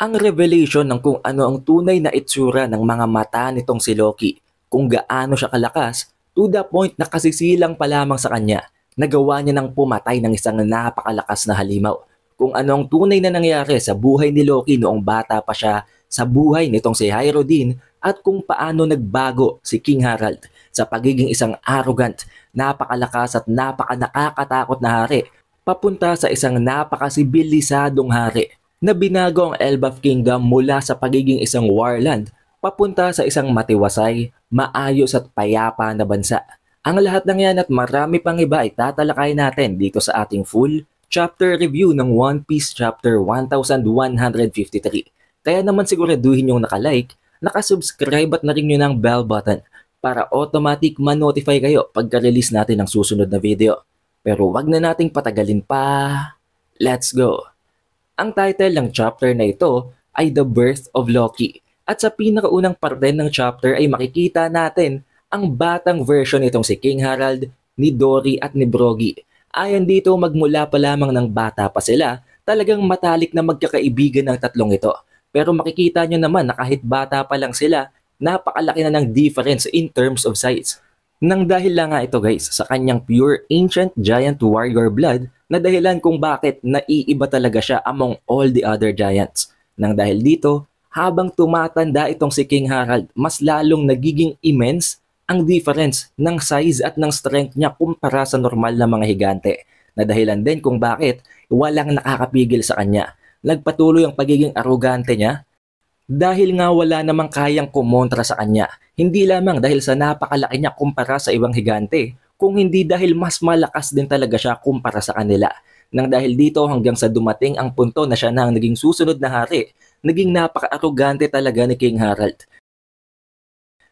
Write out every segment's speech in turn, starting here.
Ang revelation ng kung ano ang tunay na itsura ng mga mata nitong si Loki, kung gaano siya kalakas, to the point na kasisilang pa lamang sa kanya, nagawa niya ng pumatay ng isang napakalakas na halimaw. Kung ano ang tunay na nangyari sa buhay ni Loki noong bata pa siya, sa buhay nitong si Hyrodin, at kung paano nagbago si King Harald sa pagiging isang arrogant, napakalakas at napakanakakatakot na hari, papunta sa isang napakasibilisadong hari na binago ang Elbaf Kingdom mula sa pagiging isang warland papunta sa isang matiwasay, maayos at payapa na bansa. Ang lahat ng yan at marami pang iba ay tatalakay natin dito sa ating full chapter review ng One Piece Chapter 1153. Kaya naman siguraduhin yung nakalike, nakasubscribe at na rin nyo ng bell button para automatic ma-notify kayo pagka-release natin ng susunod na video. Pero wag na nating patagalin pa. Let's go! Ang title ng chapter na ito ay The Birth of Loki. At sa pinakaunang parte ng chapter ay makikita natin ang batang version nitong si King Harald, ni Dory at ni Brogy. Ayon dito magmula pa lamang ng bata pa sila, talagang matalik na magkakaibigan ng tatlong ito. Pero makikita nyo naman na kahit bata pa lang sila, napakalaki na ng difference in terms of size. Nang dahil lang nga ito guys sa kanyang pure ancient giant warrior blood na dahilan kung bakit naiiba talaga siya among all the other giants. Nang dahil dito, habang tumatanda itong si King Harald, mas lalong nagiging immense ang difference ng size at ng strength niya kumpara sa normal na mga higante. Na dahilan din kung bakit walang nakakapigil sa kanya. Nagpatuloy ang pagiging arrogante niya dahil nga wala namang kayang kumontra sa kanya. Hindi lamang dahil sa napakalaki niya kumpara sa ibang higante, kung hindi dahil mas malakas din talaga siya kumpara sa kanila. Nang dahil dito hanggang sa dumating ang punto na siya na ang naging susunod na hari, naging napaka-arrogante talaga ni King Harald.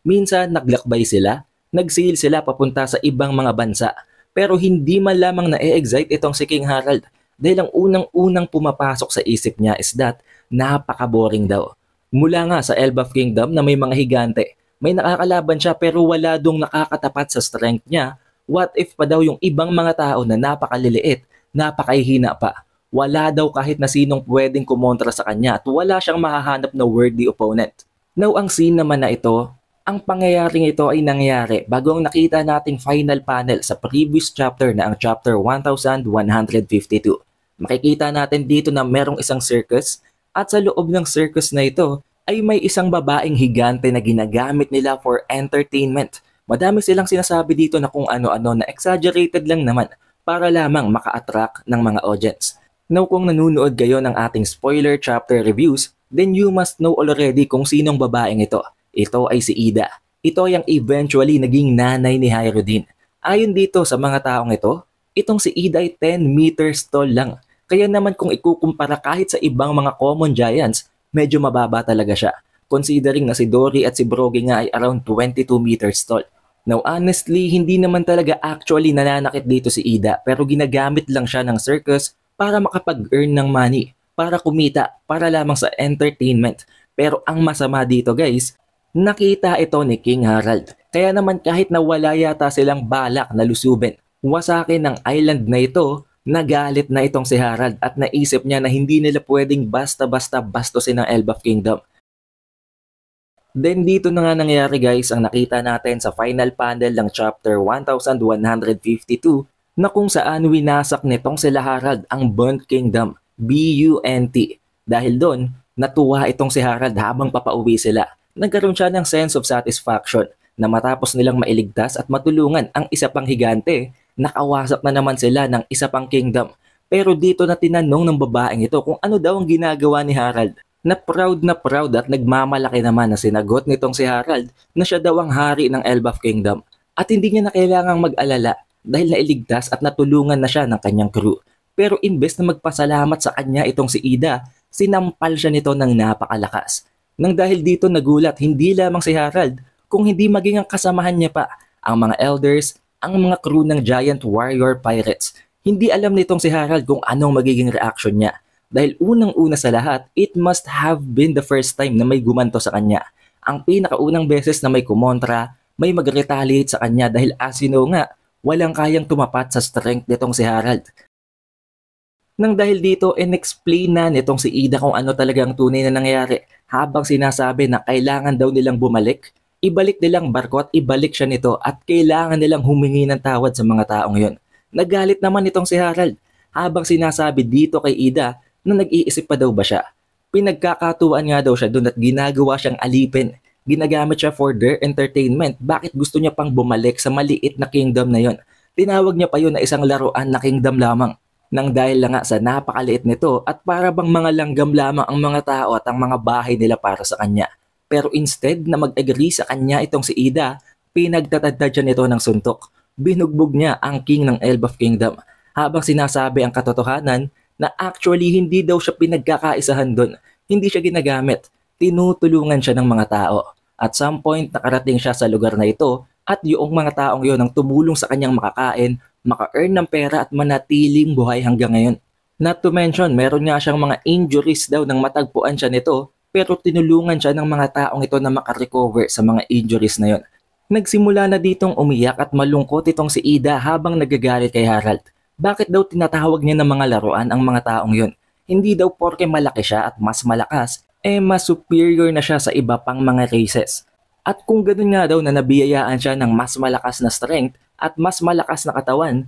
Minsan naglakbay sila, nagsail sila papunta sa ibang mga bansa, pero hindi man lamang na-excite itong si King Harald dahil ang unang-unang pumapasok sa isip niya is that napaka-boring daw. Mula nga sa Elbaf Kingdom na may mga higante, may nakakalaban siya pero wala dong nakakatapat sa strength niya. What if pa daw yung ibang mga tao na napakaliliit, napakahihina pa? Wala daw kahit na sinong pwedeng kumontra sa kanya at wala siyang mahahanap na worthy opponent. Now ang scene naman na ito, ang pangyayaring ito ay nangyari bago ang nakita nating final panel sa previous chapter na ang chapter 1152. Makikita natin dito na merong isang circus at sa loob ng circus na ito ay may isang babaeng higante na ginagamit nila for entertainment. Madami silang sinasabi dito na kung ano-ano na exaggerated lang naman para lamang maka-attract ng mga audience. Now kung nanonood kayo ng ating spoiler chapter reviews, then you must know already kung sinong babaeng ito. Ito ay si Ida. Ito ay ang eventually naging nanay ni Hyrodin. Ayon dito sa mga taong ito, itong si Ida ay 10 meters tall lang. Kaya naman kung ikukumpara kahit sa ibang mga common giants, medyo mababa talaga siya. Considering na si Dory at si Brogy nga ay around 22 meters tall. Now honestly, hindi naman talaga actually nananakit dito si Ida pero ginagamit lang siya ng circus para makapag-earn ng money, para kumita, para lamang sa entertainment. Pero ang masama dito guys, nakita ito ni King Harald. Kaya naman kahit na wala yata silang balak na lusubin, wasakin ng island na ito, nagalit na itong si Harald at naisip niya na hindi nila pwedeng basta-basta bastusin ang Elbaf Kingdom. Then dito na nga nangyari guys ang nakita natin sa final panel ng chapter 1152 na kung saan winasak nitong si Harald ang Burnt Kingdom, B-U-N-T. Dahil doon, natuwa itong si Harald habang papauwi sila. Nagkaroon siya ng sense of satisfaction na matapos nilang mailigtas at matulungan ang isa pang higante, nakawasak na naman sila ng isa pang kingdom. Pero dito na tinanong ng babaeng ito kung ano daw ang ginagawa ni Harald. Na proud at nagmamalaki naman na sinagot nitong si Harald na siya daw ang hari ng Elbaf Kingdom. At hindi niya na kailangang mag-alala dahil nailigtas at natulungan na siya ng kanyang crew. Pero imbes na magpasalamat sa kanya itong si Ida, sinampal siya nito ng napakalakas. Nang dahil dito nagulat hindi lamang si Harald, kung hindi maging ang kasamahan niya pa, ang mga elders, ang mga crew ng giant warrior pirates. Hindi alam nitong si Harald kung anong magiging reaction niya. Dahil unang-una sa lahat, it must have been the first time na may gumanto sa kanya. Ang pinakaunang beses na may kumontra, may mag-retaliate sa kanya dahil as you know nga, walang kayang tumapat sa strength nitong si Harald. Nang dahil dito, in-explain na nitong si Ida kung ano talagang tunay na nangyari habang sinasabi na kailangan daw nilang bumalik, ibalik nilang barko at ibalik siya nito at kailangan nilang humingi ng tawad sa mga taong yon. Nagalit naman itong si Harald habang sinasabi dito kay Ida na nag-iisip pa daw ba siya. Pinagkakatuwaan nga daw siya doon at ginagawa siyang alipin. Ginagamit siya for their entertainment. Bakit gusto niya pang bumalik sa maliit na kingdom na yon? Tinawag niya pa yun na isang laruan na kingdom lamang. Nang dahil lang nga sa napakaliit nito at para bang mga langgam lamang ang mga tao at ang mga bahay nila para sa kanya. Pero instead na mag-agree sa kanya itong si Ida, pinagtatadtad siya nito ng suntok. Binugbog niya ang king ng Elbaf Kingdom habang sinasabi ang katotohanan na actually hindi daw siya pinagkakaisahan doon. Hindi siya ginagamit. Tinutulungan siya ng mga tao. At some point nakarating siya sa lugar na ito at yung mga taong yon ang tumulong sa kanyang makakain, maka-earn ng pera at manatiling buhay hanggang ngayon. Not to mention, meron nga siyang mga injuries daw nang matagpuan siya nito pero tinulungan siya ng mga taong ito na makarecover sa mga injuries na yon. Nagsimula na ditong umiyak at malungkot itong si Ida habang nagagalit kay Harald. Bakit daw tinatawag niya ng mga laruan ang mga taong yon? Hindi daw porke malaki siya at mas malakas, mas superior na siya sa iba pang mga races. At kung ganoon nga daw na nabiyayaan siya ng mas malakas na strength at mas malakas na katawan,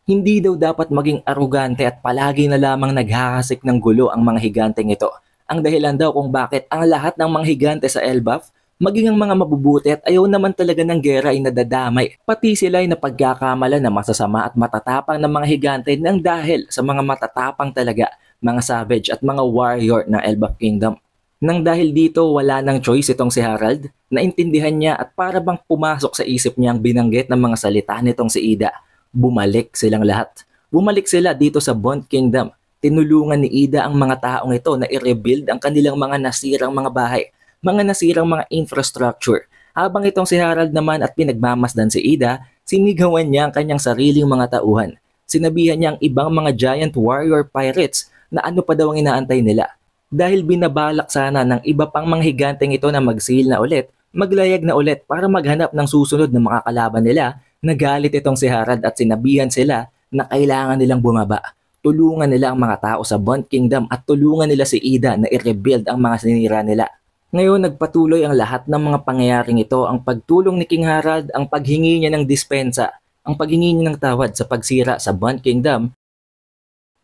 hindi daw dapat maging arugante at palagi na lamang naghahasik ng gulo ang mga higanteng ito. Ang dahilan daw kung bakit ang lahat ng mga higante sa Elbaf, maging ang mga mabubuti at ayaw naman talaga ng gera ay nadadamay. Pati sila ay napagkakamala na masasama at matatapang ng mga higante nang dahil sa mga matatapang talaga, mga savage at mga warrior ng Elbaf Kingdom. Nang dahil dito wala nang choice itong si Harald, naintindihan niya at para bang pumasok sa isip niya ang binanggit ng mga salita nitong si Ida. Bumalik silang lahat. Bumalik sila dito sa Bond Kingdom. Tinulungan ni Ida ang mga taong ito na i-rebuild ang kanilang mga nasirang mga bahay, mga nasirang mga infrastructure. Habang itong si Harald naman at pinagmamasdan si Ida, sinigawan niya ang kanyang sariling mga tauhan. Sinabihan niya ang ibang mga giant warrior pirates na ano pa daw ang inaantay nila. Dahil binabalak sana ng iba pang mga higanteng ito na mag-sail na ulit, maglayag na ulit para maghanap ng susunod na makakalaban nila, nagalit itong si Harald at sinabihan sila na kailangan nilang bumaba. Tulungan nila ang mga tao sa Bond Kingdom at tulungan nila si Ida na i-rebuild ang mga sinira nila. Ngayon nagpatuloy ang lahat ng mga pangyayaring ito, ang pagtulong ni King Harald, ang paghingi niya ng dispensa, ang paghingi niya ng tawad sa pagsira sa Bond Kingdom,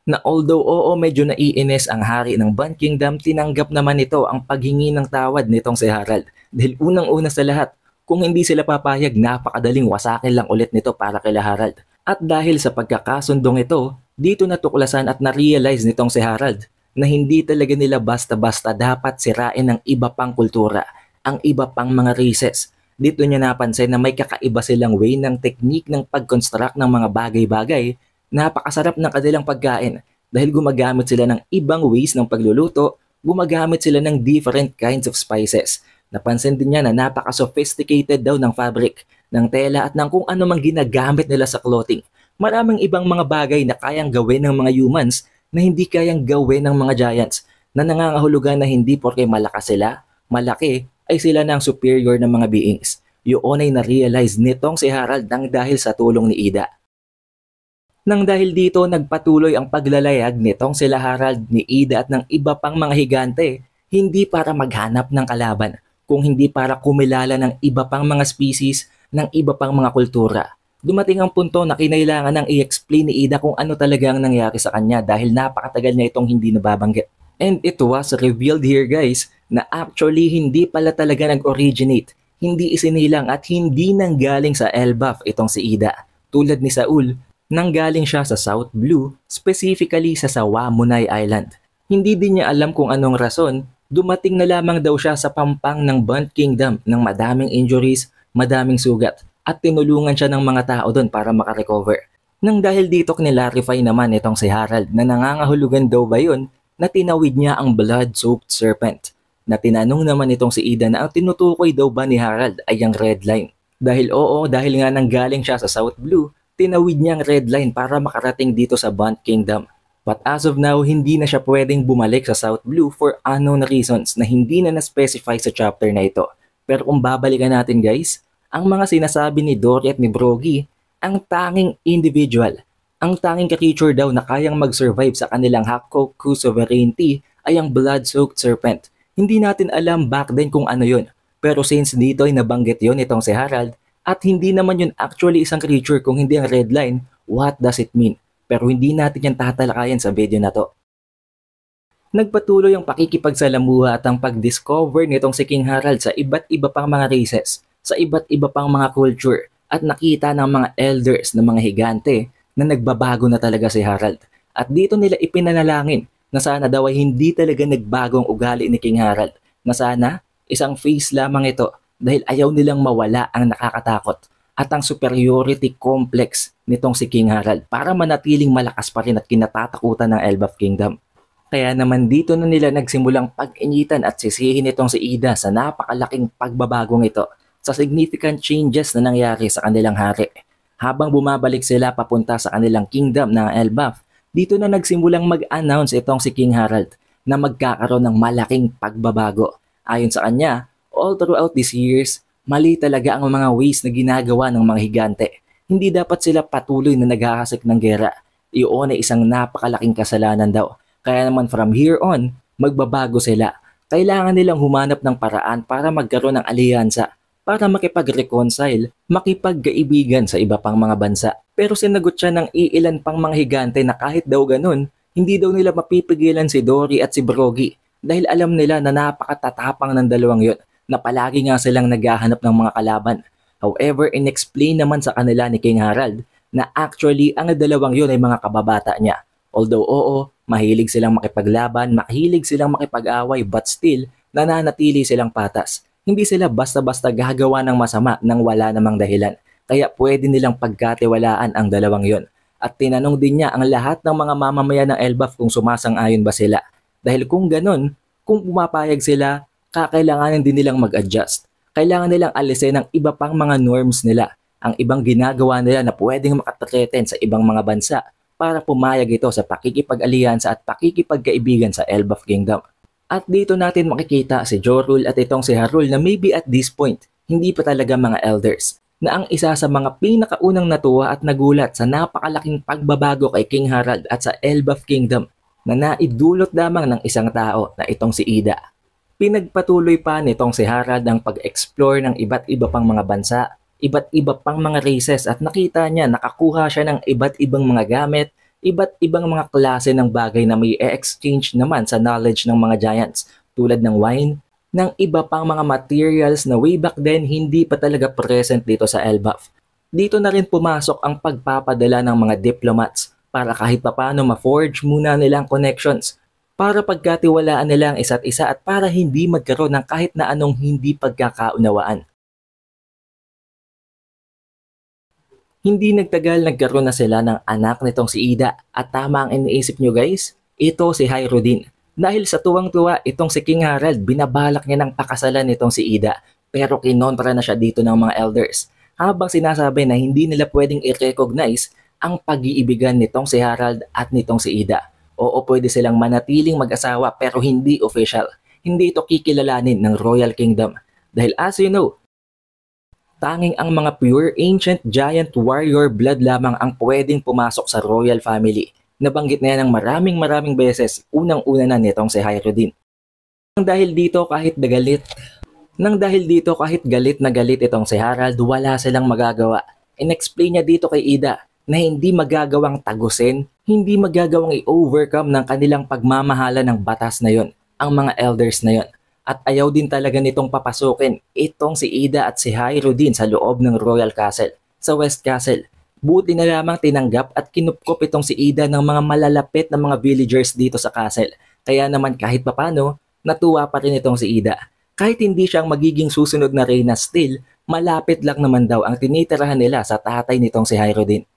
na although medyo naiinis ang hari ng Bond Kingdom, tinanggap naman ito ang paghingi ng tawad nitong si Harald. Dahil unang-una sa lahat, kung hindi sila papayag, napakadaling wasakin lang ulit nito para kay Harald. At dahil sa pagkakasundong ito, dito natuklasan at na-realize nitong si Harald na hindi talaga nila basta-basta dapat sirain ang iba pang kultura, ang iba pang mga races. Dito niya napansin na may kakaiba silang way ng technique ng pag-construct ng mga bagay-bagay. Napakasarap ng kanilang pagkain dahil gumagamit sila ng ibang ways ng pagluluto, gumagamit sila ng different kinds of spices. Napansin din niya na napaka-sophisticated daw ng fabric, ng tela at ng kung ano mang ginagamit nila sa clothing. Maraming ibang mga bagay na kayang gawin ng mga humans na hindi kayang gawin ng mga giants, na nangangahulugan na hindi porke malakas sila, malaki, ay sila ng superior na mga beings. Yun ay na-realize nitong si Harald nang dahil sa tulong ni Ida. Nang dahil dito nagpatuloy ang paglalayag nitong sila Harald, ni Ida at ng iba pang mga higante, hindi para maghanap ng kalaban, kung hindi para kumilala ng iba pang mga species, ng iba pang mga kultura. Dumating ang punto na kinailangan nang i-explain ni Ida kung ano talaga ang nangyari sa kanya dahil napakatagal niya itong hindi nababanggit. And it was revealed here guys na actually hindi pala talaga nag-originate, hindi isinilang at hindi nanggaling sa Elbaf itong si Ida. Tulad ni Saul, nanggaling siya sa South Blue, specifically sa Sawamunay Island. Hindi din niya alam kung anong rason, dumating na lamang daw siya sa pampang ng Bond Kingdom ng madaming injuries, madaming sugat, at tinulungan siya ng mga tao doon para makarecover. Nang dahil dito knilarify naman itong si Harald na nangangahulugan daw ba yun na tinawid niya ang blood-soaked serpent. Na tinanong naman itong si Ida na ang tinutukoy daw ba ni Harald ay ang red line. Dahil dahil nga nanggaling siya sa South Blue, tinawid niya ang red line para makarating dito sa Bond Kingdom. But as of now, hindi na siya pwedeng bumalik sa South Blue for unknown reasons na hindi na na-specify sa chapter na ito. Pero kung babalikan natin guys, ang mga sinasabi ni Dory at ni Brogy, ang tanging individual Ang tanging creature daw na kayang mag-survive sa kanilang Hakkoku sovereignty ay ang Blood-Soaked Serpent. Hindi natin alam back then kung ano yun. Pero since dito ay nabanggit yun itong si Harald, at hindi naman yun actually isang creature kung hindi ang red line, what does it mean? Pero hindi natin yan tatalakayan sa video na to. Nagpatuloy ang pakikipagsalamuha at ang pag-discover nitong si King Harald sa iba't iba pang mga races, sa iba't iba pang mga culture, at nakita ng mga elders ng mga higante na nagbabago na talaga si Harald. At dito nila ipinanalangin na sana daw ay hindi talaga nagbagong ugali ni King Harald, na sana isang phase lamang ito dahil ayaw nilang mawala ang nakakatakot at ang superiority complex nitong si King Harald para manatiling malakas pa rin at kinatatakutan ng Elbaf Kingdom. Kaya naman dito na nila nagsimulang pag-initan at sisihin itong si Ida sa napakalaking pagbabagong ito sa significant changes na nangyari sa kanilang hari. Habang bumabalik sila papunta sa kanilang kingdom ng Elbaf, dito na nagsimulang mag-announce itong si King Harald na magkakaroon ng malaking pagbabago. Ayon sa kanya, all throughout these years, mali talaga ang mga ways na ginagawa ng mga higante. Hindi dapat sila patuloy na naghahasik ng gera. Iyon ay isang napakalaking kasalanan daw. Kaya naman from here on, magbabago sila. Kailangan nilang humanap ng paraan para magkaroon ng alyansa, para makipag-reconcile, makipagkaibigan sa iba pang mga bansa. Pero sinagot siya ng iilan pang mga higante na kahit daw ganun, hindi daw nila mapipigilan si Dory at si Brogy dahil alam nila na napakatatapang ng dalawang yon na palagi nga silang naghahanap ng mga kalaban. However, inexplain naman sa kanila ni King Harald na actually ang dalawang yon ay mga kababata niya. Although oo, mahilig silang makipaglaban, mahilig silang makipag-away, but still, nananatili silang patas. Hindi sila basta-basta gagawa ng masama nang wala namang dahilan. Kaya pwede nilang pagkatiwalaan ang dalawang yon. At tinanong din niya ang lahat ng mga mamamayan ng Elbaf kung sumasang-ayon ba sila. Dahil kung ganun, kung pumapayag sila, kakailanganin din nilang mag-adjust. Kailangan nilang alisin ang iba pang mga norms nila, ang ibang ginagawa nila na pwedeng makatreten sa ibang mga bansa, para pumayag ito sa pakikipag-alyansa at pakikipagkaibigan sa Elbaf Kingdom. At dito natin makikita si Jorul at itong si Harul na maybe at this point, hindi pa talaga mga elders, na ang isa sa mga pinakaunang natuwa at nagulat sa napakalaking pagbabago kay King Harald at sa Elbaf Kingdom na naidulot lamang ng isang tao na itong si Ida. Pinagpatuloy pa nitong si Harald ang pag-explore ng iba't iba pang mga bansa, iba't iba pang mga races at nakita niya nakakuha siya ng iba't ibang mga gamit, iba't ibang mga klase ng bagay na may exchange naman sa knowledge ng mga giants tulad ng wine, ng iba pang mga materials na way back then hindi pa talaga present dito sa Elbaf. Dito na rin pumasok ang pagpapadala ng mga diplomats para kahit papano ma-forge muna nilang connections para pagkatiwalaan nila ang isa't isa at para hindi magkaroon ng kahit na anong hindi pagkakaunawaan. Hindi nagtagal nagkaroon na sila ng anak nitong si Ida at tama ang iniisip nyo guys, ito si Hyrule. Dahil sa tuwang-tuwa itong si King Harald binabalak niya ng pakasalan nitong si Ida pero kinontra na siya dito ng mga elders habang sinasabi na hindi nila pwedeng i-recognize ang pag-iibigan nitong si Harald at nitong si Ida. Oo, pwede silang manatiling mag-asawa pero hindi official. Hindi ito kikilalanin ng Royal Kingdom dahil as you know, tanging ang mga pure ancient giant warrior blood lamang ang pwedeng pumasok sa royal family. Nabanggit na yan ng maraming beses unang-una na nitong si Hyrule. Nang dahil dito kahit galit na galit itong si Harald, wala silang magagawa. In-explain niya dito kay Ida na hindi magagawang tagusin, hindi magagawang i-overcome ng kanilang pagmamahala ng batas na yon, ang mga elders na yon. At ayaw din talaga nitong papasukin itong si Ida at si Hyrule sa loob ng Royal Castle, sa West Castle. Buti na lamang tinanggap at kinupkop itong si Ida ng mga malalapit na mga villagers dito sa castle. Kaya naman kahit papano, natuwa pa rin itong si Ida. Kahit hindi siyang magiging susunod na reyna still, malapit lang naman daw ang tinitirahan nila sa tatay nitong si Hyrule.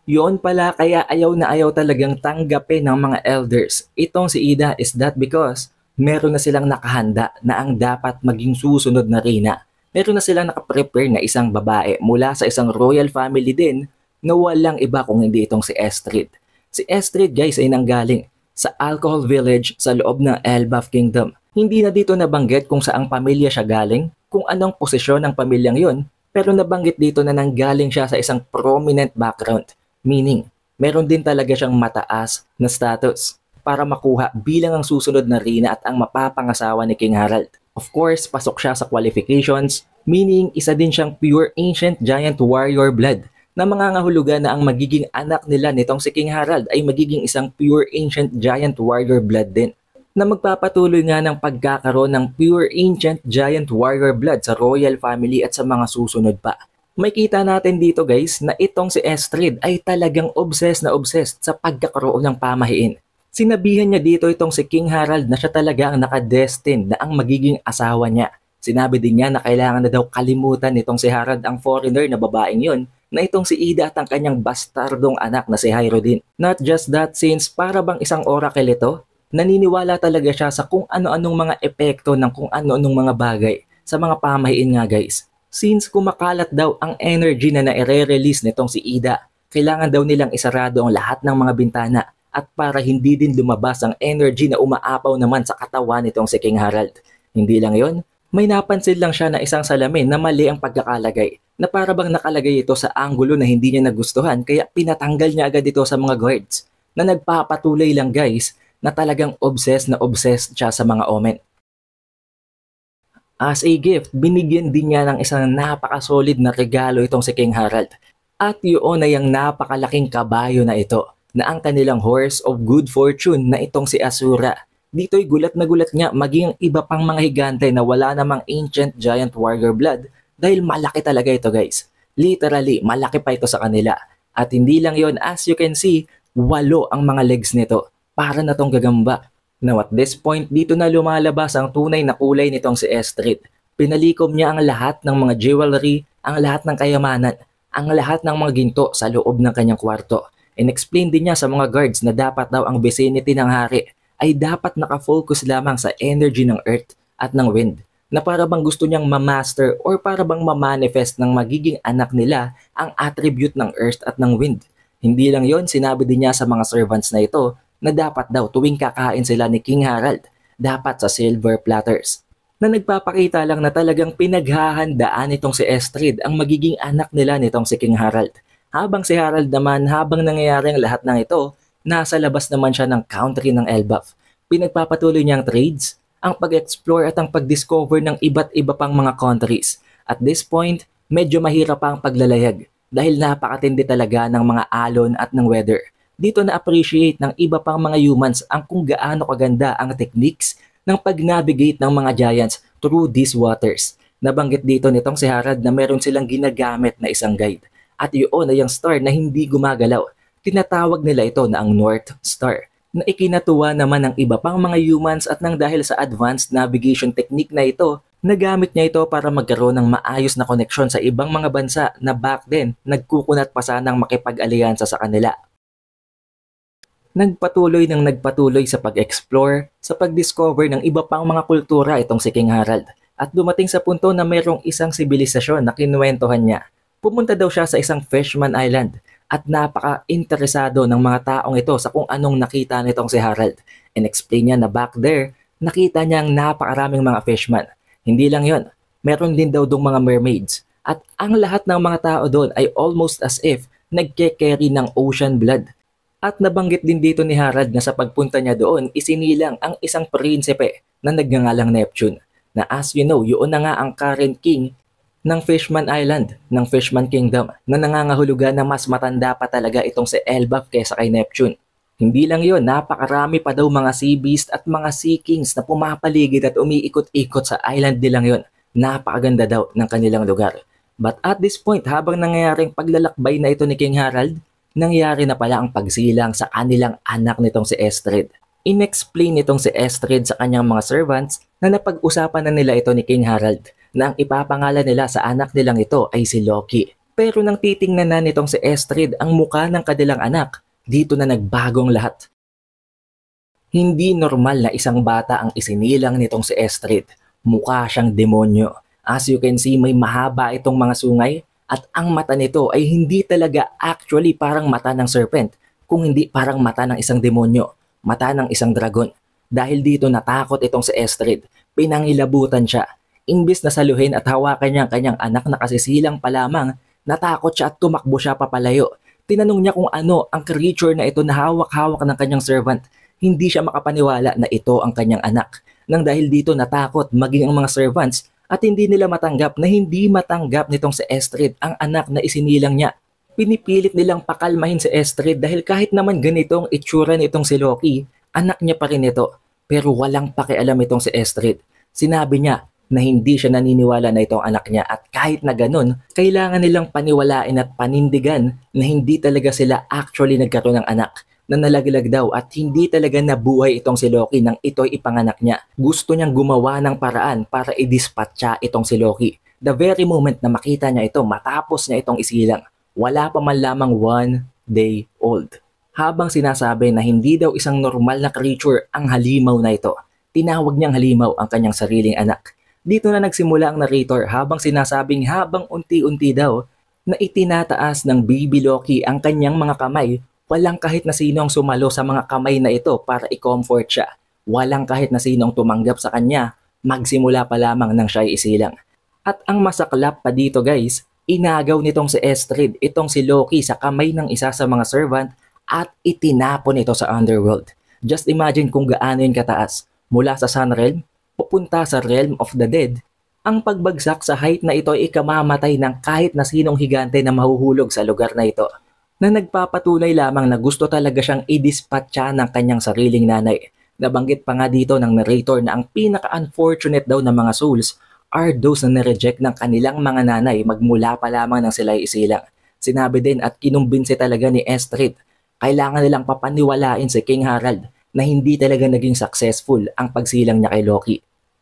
Yon pala kaya ayaw na ayaw talagang tanggapin ng mga elders itong si Ida is that because meron na silang nakahanda na ang dapat maging susunod na reyna. Meron na silang nakaprepare na isang babae mula sa isang royal family din na walang iba kung hindi itong si Estrid. Si Estrid guys ay nanggaling sa Alcohol Village sa loob ng Elbaf Kingdom. Hindi na dito nabanggit kung saang pamilya siya galing, kung anong posisyon ng pamilyang yon, pero nabanggit dito na nanggaling siya sa isang prominent background. Meaning, meron din talaga siyang mataas na status para makuha bilang ang susunod na reyna at ang mapapangasawa ni King Harald. Of course, pasok siya sa qualifications, meaning isa din siyang pure ancient giant warrior blood na mangangahulugan na ang magiging anak nila nitong si King Harald ay magiging isang pure ancient giant warrior blood din na magpapatuloy nga ng pagkakaroon ng pure ancient giant warrior blood sa royal family at sa mga susunod pa. May kita natin dito guys na itong si Estrid ay talagang obsessed na obsessed sa pagkakaroon ng pamahiin. Sinabihan niya dito itong si King Harald na siya talaga ang nakadestined na ang magiging asawa niya. Sinabi din niya na kailangan na daw kalimutan nitong si Harald ang foreigner na babaeng yon na itong si Ida at ang kanyang bastardong anak na si Hyro din. Not just that, since para bang isang oracle ito, naniniwala talaga siya sa kung ano-anong mga epekto ng kung ano-anong mga bagay sa mga pamahiin nga guys. Since kumakalat daw ang energy na naire-release nitong si Ida, kailangan daw nilang isarado ang lahat ng mga bintana at para hindi din lumabas ang energy na umaapaw naman sa katawan nitong si King Harald. Hindi lang yon, may napansin lang siya na isang salamin na mali ang pagkakalagay na para bang nakalagay ito sa anggulo na hindi niya nagustuhan kaya pinatanggal niya agad ito sa mga guards na nagpapatuloy lang guys na talagang obsessed siya sa mga omen. As a gift, binigyan din niya ng isang napakasolid na regalo itong si King Harald. At yun ay ang napakalaking kabayo na ito, na ang kanilang horse of good fortune na itong si Asura. Dito'y gulat na gulat niya maging iba pang mga higante na wala namang ancient giant warrior blood dahil malaki talaga ito guys. Literally, malaki pa ito sa kanila. At hindi lang yon, as you can see, 8 ang mga legs nito. Para na tong gagamba. Now at this point, dito na lumalabas ang tunay na kulay nitong si Estrid. Pinalikom niya ang lahat ng mga jewelry, ang lahat ng kayamanan, ang lahat ng mga ginto sa loob ng kanyang kwarto. In-explain din niya sa mga guards na dapat daw ang vicinity ng hari ay dapat nakafocus lamang sa energy ng earth at ng wind. Na para bang gusto niyang ma-master or para bang ma-manifest ng magiging anak nila ang attribute ng earth at ng wind. Hindi lang yon, sinabi din niya sa mga servants na ito na dapat daw tuwing kakain sila ni King Harald, dapat sa silver platters. Na nagpapakita lang na talagang pinaghahandaan itong si Estrid ang magiging anak nila nitong si King Harald. Habang si Harald naman, habang nangyayari ang lahat ng ito, nasa labas naman siya ng country ng Elbaf. Pinagpapatuloy niya ang trades, ang pag-explore at ang pag-discover ng iba't iba pang mga countries. At this point, medyo mahirap pa ang paglalayag dahil napakatindi talaga ng mga alon at ng weather. Dito na-appreciate ng iba pang mga humans ang kung gaano kaganda ang techniques ng pag-navigate ng mga giants through these waters. Nabanggit dito nitong si Harald na meron silang ginagamit na isang guide. At yun ay ang star na hindi gumagalaw. Tinatawag nila ito na ang North Star. Na ikinatuwa naman ng iba pang mga humans at nang dahil sa advanced navigation technique na ito, nagamit niya ito para magkaroon ng maayos na koneksyon sa ibang mga bansa na back then nagkukunat pa sanang makipag-alyansa sa kanila. Nagpatuloy sa pag-explore, sa pag-discover ng iba pang mga kultura itong si King Harald. At dumating sa punto na mayroong isang sibilisasyon na kinuwentohan niya. Pumunta daw siya sa isang Fishman Island at napaka-interesado ng mga taong ito sa kung anong nakita nitong si Harald. And explain niya na back there, nakita niya ang napakaraming mga fishman. Hindi lang yon, meron din daw dong mga mermaids. At ang lahat ng mga tao doon ay almost as if nagke-carry ng ocean blood. At nabanggit din dito ni Harald na sa pagpunta niya doon, isinilang ang isang prinsipe na nagngangalang Neptune. Na as you know, yun na nga ang current king ng Fishman Island, ng Fishman Kingdom, na nangangahulugan na mas matanda pa talaga itong si Elbaf kaysa kay Neptune. Hindi lang yun, napakarami pa daw mga sea beast at mga sea kings na pumapaligid at umiikot-ikot sa island nilang yun. Napakaganda daw ng kanilang lugar. But at this point, habang nangyayaring paglalakbay na ito ni King Harald, nangyari na pala ang pagsilang sa kanilang anak nitong si Estrid. In-explain nitong si Estrid sa kanyang mga servants na napag-usapan na nila ito ni King Harald na ang ipapangalan nila sa anak nilang ito ay si Loki. Pero nang titingnan na nitong si Estrid ang muka ng kanilang anak, dito na nagbagong lahat. Hindi normal na isang bata ang isinilang nitong si Estrid. Mukha siyang demonyo. As you can see, may mahaba itong mga sungay. At ang mata nito ay hindi talaga actually parang mata ng serpent, kung hindi parang mata ng isang demonyo, mata ng isang dragon. Dahil dito natakot itong si Estrid, pinangilabutan siya. Imbis na saluhin at hawakan niya ang kanyang anak na kasisilang pa lamang, natakot siya at tumakbo siya papalayo. Tinanong niya kung ano ang creature na ito na hawak-hawak ng kanyang servant. Hindi siya makapaniwala na ito ang kanyang anak. Nang dahil dito natakot maging ang mga servants at hindi nila matanggap na hindi matanggap nitong si Estrid ang anak na isinilang niya. Pinipilit nilang pakalmahin si Estrid dahil kahit naman ganitong itsura nitong si Loki, anak niya pa rin ito. Pero walang pakialam itong si Estrid. Sinabi niya na hindi siya naniniwala na itong anak niya at kahit na ganun, kailangan nilang paniwalain at panindigan na hindi talaga sila actually nagkaroon ng anak, na nalaglag daw at hindi talaga nabuhay itong si Loki nang ito'y ipanganak niya. Gusto niyang gumawa ng paraan para i-dispatcha itong si Loki. The very moment na makita niya ito matapos niya itong isilang, wala pa man lamang 1 day old. Habang sinasabi na hindi daw isang normal na creature ang halimaw na ito, tinawag niyang halimaw ang kanyang sariling anak. Dito na nagsimula ang narrator habang sinasabing habang unti-unti daw na itinataas ng baby Loki ang kanyang mga kamay, walang kahit na sino ang sumalo sa mga kamay na ito para i-comfort siya. Walang kahit na sino ang tumanggap sa kanya, magsimula pa lamang nang siya isilang. At ang masaklap pa dito guys, inagaw nitong si Estrid itong si Loki sa kamay ng isa sa mga servant at itinapon ito sa underworld. Just imagine kung gaano yun kataas. Mula sa Sun Realm, pupunta sa Realm of the Dead, ang pagbagsak sa height na ito ay ikamamatay ng kahit na sinong higante na mahuhulog sa lugar na ito, na nagpapatunay lamang na gusto talaga siyang i-dispatcha ng kanyang sariling nanay. Nabanggit pa nga dito ng narrator na ang pinaka-unfortunate daw ng mga souls are those na nireject ng kanilang mga nanay magmula pa lamang nang sila isilang. Sinabi din at kinumbinsi talaga ni Estrid, kailangan nilang papaniwalain si King Harald na hindi talaga naging successful ang pagsilang niya kay Loki.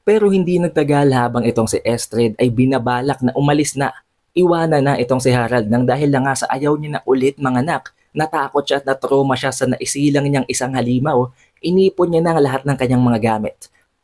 Pero hindi nagtagal habang itong si Estrid ay binabalak na umalis na. Iwanan na itong si Harald nang dahil na nga sa ayaw niya na ulit manganak, natakot siya at na-trauma siya sa naisilang niyang isang halimaw, inipon niya na ang lahat ng kanyang mga gamit.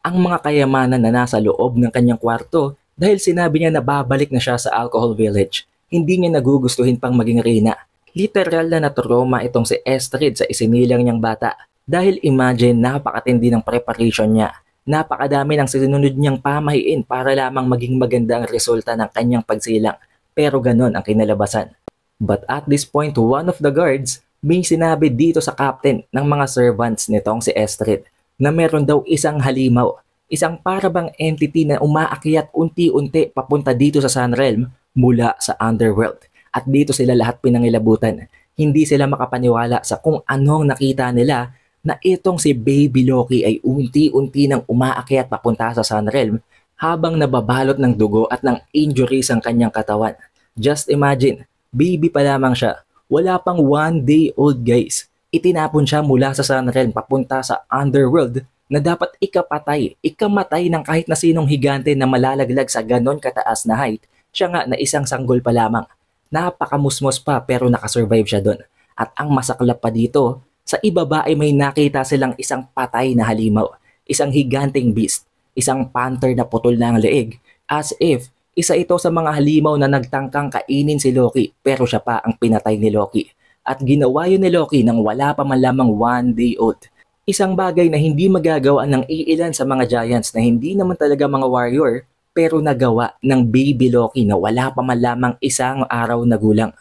Ang mga kayamanan na nasa loob ng kanyang kwarto dahil sinabi niya na babalik na siya sa Alcohol Village. Hindi niya nagugustuhin pang maging reyna. Literal na na-trauma itong si Estrid sa isinilang niyang bata. Dahil imagine napakatindi ng preparation niya. Napakadami ng sinunod niyang pamahiin para lamang maging maganda ang resulta ng kanyang pagsilang. Pero ganon ang kinalabasan. But at this point, one of the guards may sinabi dito sa captain ng mga servants nitong si Estrid na meron daw isang halimaw, isang parabang entity na umaakyat unti-unti papunta dito sa Sun Realm mula sa Underworld. At dito sila lahat pinangilabutan. Hindi sila makapaniwala sa kung anong nakita nila na itong si Baby Loki ay unti-unti nang umaakyat papunta sa Sun Realm habang nababalot ng dugo at ng injuries ang kanyang katawan. Just imagine, baby pa lamang siya. Wala pang 1 day old guys. Itinapon siya mula sa Sun Realm papunta sa Underworld na dapat ikamatay ng kahit na sinong higante na malalaglag sa ganon kataas na height. Siya nga na isang sanggol pa lamang. Napakamusmos pa pero nakasurvive siya doon. At ang masaklap pa dito, sa ibaba ay may nakita silang isang patay na halimaw, isang higanting beast, isang panther na putol na ang leeg, as if isa ito sa mga halimaw na nagtangkang kainin si Loki pero siya pa ang pinatay ni Loki. At ginawa yun ni Loki nang wala pa man lamang 1 day old. Isang bagay na hindi magagawa ng iilan sa mga giants na hindi naman talaga mga warrior pero nagawa ng baby Loki na wala pa man lamang isang araw na gulang.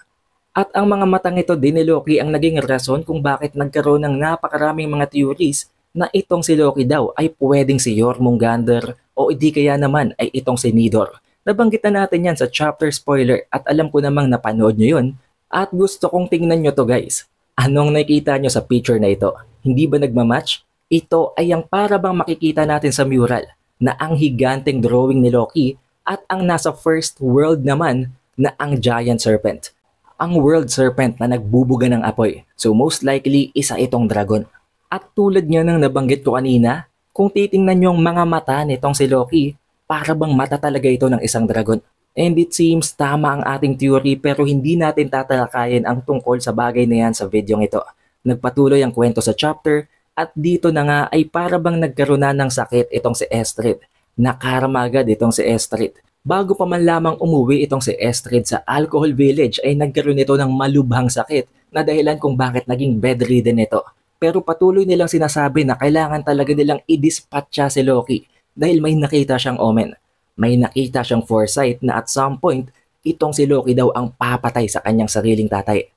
At ang mga matang ito din ni Loki ang naging rason kung bakit nagkaroon ng napakaraming mga theories na itong si Loki daw ay pwedeng si Jormungandr o hindi kaya naman ay itong si Nidor. Nabanggit na natin yan sa chapter spoiler at alam ko namang napanood nyo yun. At gusto kong tingnan nyo to guys. Anong nakikita nyo sa picture na ito? Hindi ba nagmamatch? Ito ay ang para bang makikita natin sa mural na ang higanteng drawing ni Loki at ang nasa first world naman na ang giant serpent. Ang world serpent na nagbubuga ng apoy. So most likely isa itong dragon. At tulad nga ng nabanggit ko kanina, kung titingnan nyo ang mga mata nitong si Loki, para bang mata talaga ito ng isang dragon. And it seems tama ang ating theory pero hindi natin tatalakayin ang tungkol sa bagay na yan sa videong ito. Nagpatuloy ang kwento sa chapter at dito na nga ay para bang nagkaroon na ng sakit itong si Estrid. Nakarama agad itong si Estrid. Bago pa man lamang umuwi itong si Estrid sa Alcohol Village ay nagkaroon ito ng malubhang sakit na dahilan kung bakit naging bedridden ito. Pero patuloy nilang sinasabi na kailangan talaga nilang i-dispatcha si Loki dahil may nakita siyang omen. May nakita siyang foresight na at some point, itong si Loki daw ang papatay sa kanyang sariling tatay.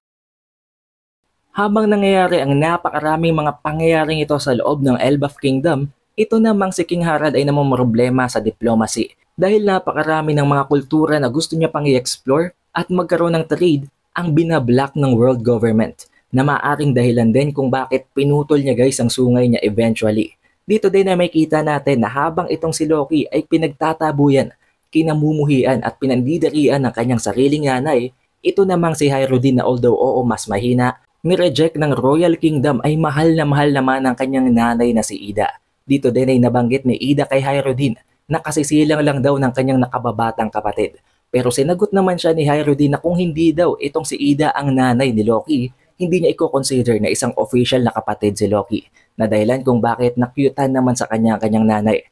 Habang nangyayari ang napakaraming mga pangyayaring ito sa loob ng Elbaf Kingdom, ito namang si King Harald ay namang problema sa diplomacy dahil napakarami ng mga kultura na gusto niya pang i-explore at magkaroon ng trade ang binablock ng world government na maaring dahilan din kung bakit pinutol niya guys ang sungay niya eventually. Dito din na makita natin na habang itong si Loki ay pinagtatabuyan, kinamumuhian at pinandidirian ng kanyang sariling nanay, ito namang si Hyrule na although oo mas mahina, ni-reject ng Royal Kingdom ay mahal naman ang kanyang nanay na si Ida. Dito din ay nabanggit ni Ida kay Hyrule na kasisilang lang daw ng kanyang nakababatang kapatid. Pero sinagot naman siya ni Hyrule na kung hindi daw itong si Ida ang nanay ni Loki, hindi niya i-consider na isang official na kapatid si Loki, na dahilan kung bakit nakyutan naman sa kanyang nanay.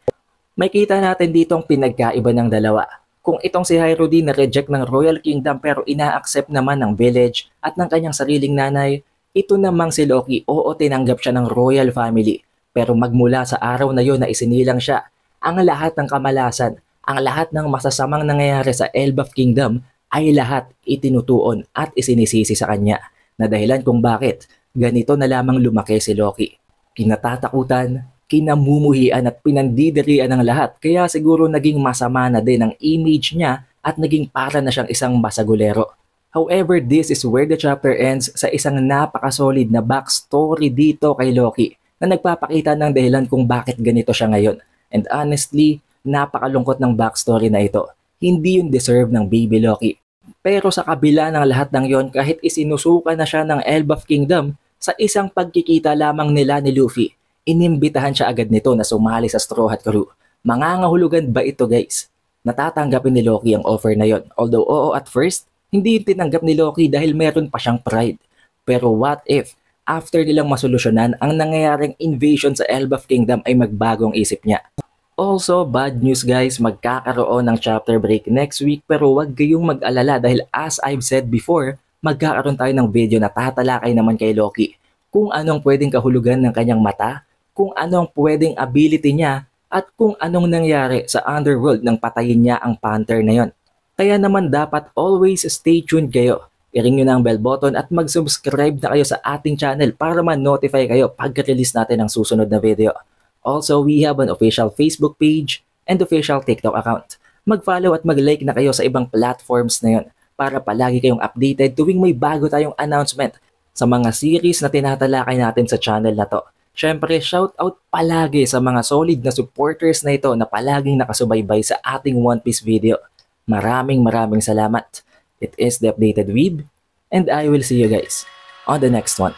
May kita natin dito ang pinagkaiba ng dalawa. Kung itong si Hyrule na-reject ng Royal Kingdom pero ina-accept naman ng village at ng kanyang sariling nanay, ito namang si Loki, oo tinanggap siya ng royal family. Pero magmula sa araw na yon na isinilang siya, ang lahat ng kamalasan, ang lahat ng masasamang nangyayari sa Elbaf Kingdom ay lahat itinutuon at isinisisi sa kanya. Na dahilan kung bakit ganito na lamang lumaki si Loki. Kinatatakutan, kinamumuhian at pinandidirian ng lahat kaya siguro naging masama na din ang image niya at naging para na siyang isang basagulero. However, this is where the chapter ends sa isang napakasolid na backstory dito kay Loki na nagpapakita ng dahilan kung bakit ganito siya ngayon. And honestly, napakalungkot ng backstory na ito. Hindi yun deserve ng Baby Loki. Pero sa kabila ng lahat ng yon, kahit isinusuka na siya ng Elbaf Kingdom, sa isang pagkikita lamang nila ni Luffy, inimbitahan siya agad nito na sumali sa Straw Hat Crew. Mangangahulugan ba ito guys? Natatanggapin ni Loki ang offer na yon. Although oo at first, hindi tinanggap ni Loki dahil meron pa siyang pride. Pero what if, after nilang masolusyonan ang nangyayaring invasion sa Elbaf Kingdom ay magbagong isip niya? Also, bad news guys, magkakaroon ng chapter break next week pero wag kayong mag-alala dahil as I've said before, magkakaroon tayo ng video na tatalakay naman kay Loki kung anong pwedeng kahulugan ng kanyang mata, kung anong pwedeng ability niya, at kung anong nangyari sa underworld nang patayin niya ang Panther na yon. Kaya naman dapat always stay tuned kayo. I-ring nyo na ang bell button at mag-subscribe na kayo sa ating channel para ma-notify kayo pag-release natin ng susunod na video. Also, we have an official Facebook page and official TikTok account. Mag-follow at mag-like na kayo sa ibang platforms na yon para palagi kayong updated tuwing may bago tayong announcement sa mga series na tinatalakay natin sa channel na to. Syempre, shoutout palagi sa mga solid na supporters na ito na palaging nakasubaybay sa ating One Piece video. Maraming salamat. It is the Updated Weeb, and I will see you guys on the next one.